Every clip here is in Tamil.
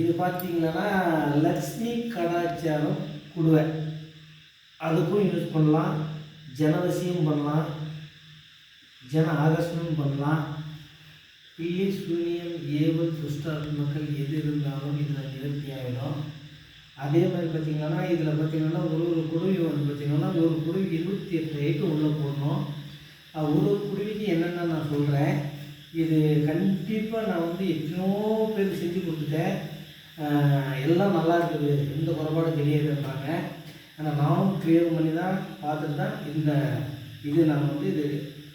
இது பார்த்தீங்கன்னா லக்ஷ்மி கடாச்சாரம் குடுவை, அதுக்கும் யூஸ் பண்ணலாம். ஜனவசியம் பண்ணலாம், ஜன ஆகர்ஷணம் பண்ணலாம். பில்லி சூனியம் ஏவல் துஷ்டாத்மக்கள் எது இருந்தாலும் இதில் நிவர்த்தி ஆகிடும். அதே மாதிரி பார்த்திங்கன்னா இதில் பார்த்திங்கன்னா ஒரு குருவி வந்து பார்த்திங்கன்னா ஒரு குருவி 28 ஐட்டம் உள்ளே போடணும். ஒரு குருவிக்கு என்னென்ன நான் சொல்கிறேன். இது கண்டிப்பாக நான் வந்து எத்தனையோ பேர் செஞ்சு கொடுத்துட்டேன். எல்லாம் நல்லா இருக்குது, எந்த குறைபாடும் கிடையாதுன்றாங்க. ஆனால் நானும் க்ளியர் பண்ணி தான் பார்த்துட்டு தான் இது நான் வந்து இது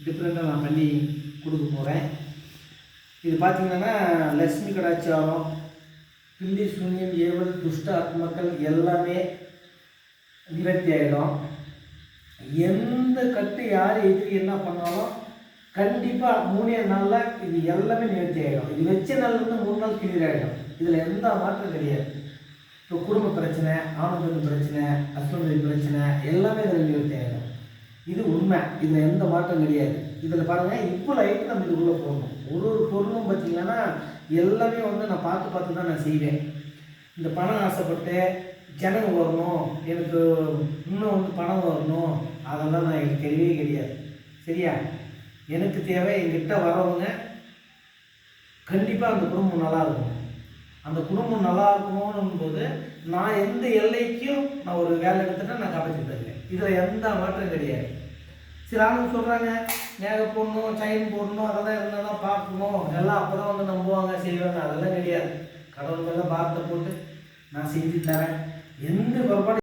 டிஃப்ரெண்ட்டாக நான் பண்ணி கொடுக்க போகிறேன். இது பார்த்திங்கன்னா லக்ஷ்மி கடாச்சாரம், பில்லி சூன்யம் ஏவல் துஷ்ட ஆத்மாக்கள் எல்லாமே நிவர்த்தி ஆகிடும். எந்த கட்டு யார் எதிரி என்ன பண்ணாலும் கண்டிப்பாக 3 நாளில் இது எல்லாமே நிவர்த்தி ஆகிடும். இது வச்ச நாள்லேருந்து 3 நாள் கிளியர் ஆகிடும். இதில் எந்த மாற்றம் கிடையாது. இப்போ குடும்ப பிரச்சனை, ஆணுக்கு பிரச்சனை, ஹஸ்பண்ட் பிரச்சனை எல்லாமே இதில் நிவர்த்தி ஆகிடும். இது உண்மை, இதில் எந்த மாற்றம் கிடையாது. இதில் பாருங்கள், இவ்வளோ ஐட்டம் நம்ம இதுக்குள்ளே போடணும். ஒரு பொருளும் பார்த்திங்கன்னா எல்லாமே வந்து நான் பார்த்து தான் நான் செய்வேன். இந்த பணம் ஆசைப்பட்டு ஜனங்க வரணும், எனக்கு இன்னும் வந்து பணம் வரணும், அதெல்லாம் நான் எனக்கு தெரியவே கிடையாது. சரியா? எனக்கு தேவை என்கிட்ட வரவங்க கண்டிப்பாக அந்த குடும்பம் நல்லா இருக்கும். அந்த குடும்பம் நல்லா இருக்கணும் போது நான் எந்த எல்லைக்கும் நான் ஒரு வேலை எடுத்துட்டேன், நான் காப்பாற்றி தருவேன். இதில் எந்த மாற்றம் கிடையாது. சில ஆளுங்க சொல்கிறாங்க மேலே போடணும், செயின் போடணும், அதெல்லாம் இருந்தால் தான் பார்க்கணும், எல்லாம் அப்போ தான் வந்து நம்புவாங்க செய்வாங்க. அதெல்லாம் கிடையாது. கடவுள் மேலே பாரத்தை போட்டு நான் செஞ்சு தரேன். எந்த குறைபாடு